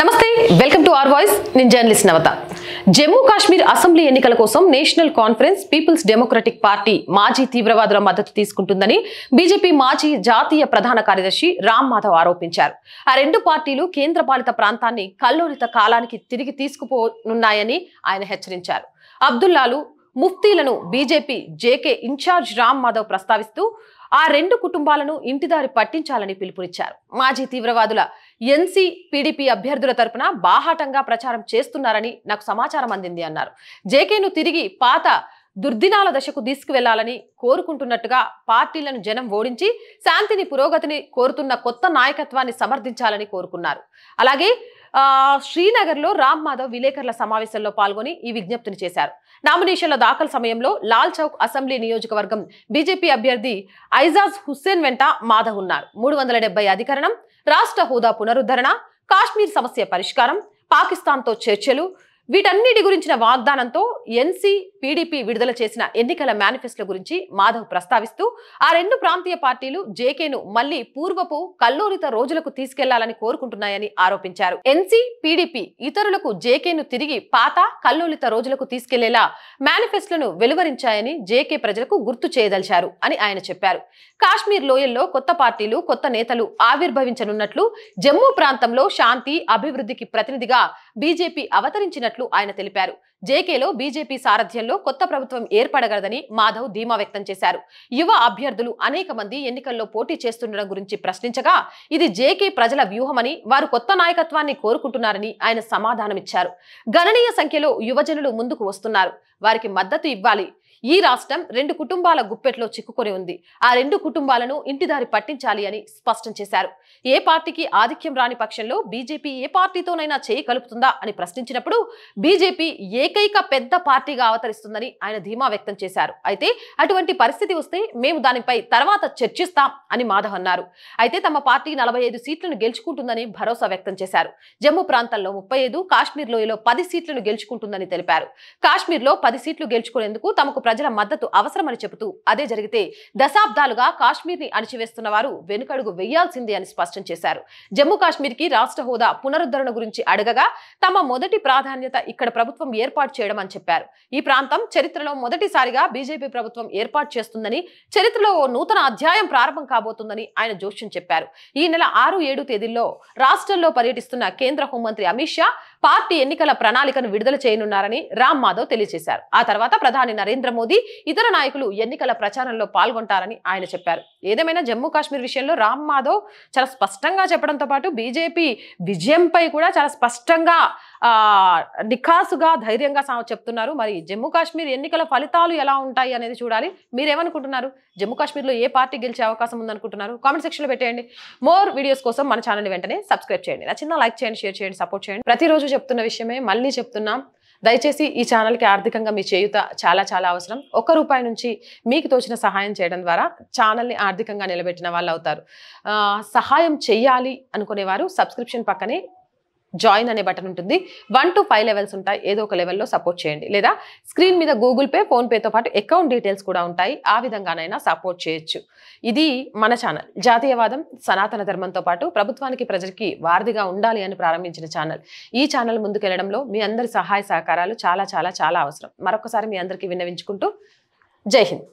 నమస్తే welcome to our voice నేను journalist Navatha Jammu Kashmir assembly ఎన్నికల కోసం National Conference Peoples Democratic Party మాజీ తీవ్రవాదుల మద్దతు తీసుకుంటుందని బీజేపీ మాజీ జాతీయ ప్రధాన కార్యదర్శి రామ్ మాధవ్ ఆరోపించారు. ఆ రెండు పార్టీలు కేంద్రపాలిత ప్రాంతాన్ని కల్లోలిత కాలానికి తిరిగి తీసుకుపోనున్నాయని ఆయన హెచ్చరించారు. అబ్దుల్లాలు ముఫ్తీలను BJP JK in-charge Ram Madhav ప్రస్తావిస్తూ ఆ రెండు కుటుంబాలను ఇంటిదారి పట్టించాలని పిలుపునిచ్చారు. మాజీ తీవ్రవాదుల ఎన్సీ పీడీపీ అభ్యర్థుల తరపున బాహాటంగా ప్రచారం చేస్తున్నారని నాకు సమాచారం అందింది అన్నారు. జేకేను తిరిగి పాత దుర్దినాల దశకు తీసుకువెళ్లాలని కోరుకుంటున్నట్టుగా పార్టీలను జనం ఓడించి శాంతిని పురోగతిని కోరుతున్న కొత్త నాయకత్వాన్ని సమర్థించాలని కోరుకున్నారు. అలాగే శ్రీనగర్ లో రామ్ మాధవ్ విలేకరుల సమావేశంలో పాల్గొని ఈ విజ్ఞప్తిని చేశారు. నామినేషన్ల దాఖలు సమయంలో లాల్ చౌక్ అసెంబ్లీ నియోజకవర్గం బీజేపీ అభ్యర్థి ఐజాజ్ హుస్సేన్ వెంట మాధవ్ ఉన్నారు. 370 అధికరణం, రాష్ట్ర హోదా పునరుద్ధరణ, కాశ్మీర్ సమస్య పరిష్కారం, పాకిస్తాన్ తో చర్చలు, వీటన్నిటి గురించిన వాగ్దానంతో ఎన్సీ పీడీపీ విడుదల చేసిన ఎన్నికల మేనిఫెస్టో గురించి మాధవ్ ప్రస్తావిస్తూ ఆ రెండు ప్రాంతీయ పార్టీలు జేకేను మళ్లీ పూర్వపు కల్లోలిత రోజులకు తీసుకెళ్లాలని కోరుకుంటున్నాయని ఆరోపించారు. ఎన్సీ పీడీపీ ఇతరులకు జేకేను తిరిగి పాత కల్లోలిత రోజులకు తీసుకెళ్లేలా మేనిఫెస్టోను వెలువరించాయని జేకే ప్రజలకు గుర్తు చేయదలిచారు అని ఆయన చెప్పారు. కాశ్మీర్ లోయల్లో కొత్త పార్టీలు, కొత్త నేతలు ఆవిర్భవించనున్నట్లు, జమ్మూ ప్రాంతంలో శాంతి అభివృద్ధికి ప్రతినిధిగా బీజేపీ అవతరించినట్లు ఆయన తెలిపారు. జేకేలో బీజేపీ సారథ్యంలో కొత్త ప్రభుత్వం ఏర్పడగలదని మాధవ్ ధీమా వ్యక్తం చేశారు. యువ అభ్యర్థులు అనేక మంది ఎన్నికల్లో పోటీ చేస్తుండడం గురించి ప్రశ్నించగా ఇది జేకే ప్రజల వ్యూహమని, వారు కొత్త నాయకత్వాన్ని కోరుకుంటున్నారని ఆయన సమాధానమిచ్చారు. గణనీయ సంఖ్యలో యువజనులు ముందుకు వస్తున్నారు, వారికి మద్దతు ఇవ్వాలి. ఈ రాష్ట్రం రెండు కుటుంబాల గుప్పెట్లో చిక్కుకొని ఉంది, ఆ రెండు కుటుంబాలను ఇంటిదారి పట్టించాలి అని స్పష్టం చేశారు. ఏ పార్టీకి ఆధిక్యం రాని పక్షంలో బీజేపీ ఏ పార్టీతోనైనా చేయి కలుపుతుందా అని ప్రశ్నించినప్పుడు బీజేపీ ఏకైక పెద్ద పార్టీగా అవతరిస్తుందని ఆయన ధీమా వ్యక్తం చేశారు. అయితే అటువంటి పరిస్థితి వస్తే మేము దానిపై తర్వాత చర్చిస్తాం అని మాధవ్ అన్నారు. అయితే తమ పార్టీ 45 సీట్లను గెలుచుకుంటుందని భరోసా వ్యక్తం చేశారు. జమ్మూ ప్రాంతంలో 35, కాశ్మీర్ లోయలో 10 సీట్లను గెలుచుకుంటుందని తెలిపారు. కాశ్మీర్ లో 10 సీట్లు గెలుచుకునేందుకు తమకు ప్రజల మద్దతు అవసరమని చెబుతూ అదే జరిగితే దశాబ్దాలుగా కాశ్మీర్ ని అణిచివేస్తున్న వారు వెనుకడుగు వేయాల్సిందే అని స్పష్టం చేశారు. జమ్మూ కాశ్మీర్ కి రాష్ట్ర హోదా పునరుద్ధరణ గురించి అడగగా తమ మొదటి ప్రాధాన్యత ఇక్కడ ప్రభుత్వం ఏర్పాటు చేయడం అని చెప్పారు. ఈ ప్రాంతం చరిత్రలో మొదటిసారిగా బీజేపీ ప్రభుత్వం ఏర్పాటు చేస్తుందని, చరిత్రలో ఓ నూతన అధ్యాయం ప్రారంభం కాబోతుందని ఆయన జోష్యం చెప్పారు. ఈ నెల 6, 7 తేదీల్లో రాష్ట్రంలో పర్యటిస్తున్న కేంద్ర హోంమంత్రి అమిత్ షా పార్టీ ఎన్నికల ప్రణాళికను విడుదల చేయనున్నారని రామ్ మాధవ్ తెలియజేశారు. ఆ తర్వాత ప్రధాని నరేంద్ర మోదీ, ఇతర నాయకులు ఎన్నికల ప్రచారంలో పాల్గొంటారని ఆయన చెప్పారు. ఏదేమైనా జమ్మూ కాశ్మీర్ విషయంలో రామ్ మాధవ్ చాలా స్పష్టంగా చెప్పడంతో పాటు బీజేపీ విజయంపై కూడా చాలా స్పష్టంగా నిఖాసుగా ధైర్యంగా చెప్తున్నారు. మరి జమ్మూ కాశ్మీర్ ఎన్నికల ఫలితాలు ఎలా ఉంటాయి అనేది చూడాలి. మీరేమనుకుంటున్నారు? జమ్మూ కాశ్మీర్లో ఏ పార్టీ గెలిచే అవకాశం ఉందనుకుంటున్నారు? కామెంట్ సెక్షన్ లో పెట్టేయండి. మోర్ వీడియోస్ కోసం మన ఛానల్ వెంటనే సబ్స్క్రైబ్ చేయండి. నచ్చినా లైక్ చేయండి, షేర్ చేయండి, సపోర్ట్ చేయండి. ప్రతిరోజు చెప్తున్న విషయమే మళ్ళీ చెప్తున్నాం. దయచేసి ఈ ఛానల్కి ఆర్థికంగా మీ చేయూత చాలా చాలా అవసరం. ₹1 నుంచి మీకు తోచిన సహాయం చేయడం ద్వారా ఛానల్ని ఆర్థికంగా నిలబెట్టిన వాళ్ళు అవుతారు. సహాయం చెయ్యాలి అనుకునేవారు సబ్స్క్రిప్షన్ పక్కనే జాయిన్ అనే బటన్ ఉంటుంది. 1 to 5 లెవెల్స్ ఉంటాయి. ఏదో ఒక లెవెల్లో సపోర్ట్ చేయండి. లేదా స్క్రీన్ మీద గూగుల్ పే, ఫోన్ పేతో పాటు అకౌంట్ డీటెయిల్స్ కూడా ఉంటాయి. ఆ విధంగానైనా సపోర్ట్ చేయొచ్చు. ఇది మన ఛానల్. జాతీయవాదం, సనాతన ధర్మంతో పాటు ప్రభుత్వానికి, ప్రజలకి వారధిగా ఉండాలి అని ప్రారంభించిన ఛానల్. ఈ ఛానల్ ముందుకెళ్లడంలో మీ అందరి సహాయ సహకారాలు చాలా చాలా చాలా అవసరం. మరొకసారి మీ అందరికీ విన్నవించుకుంటూ జై హింద్.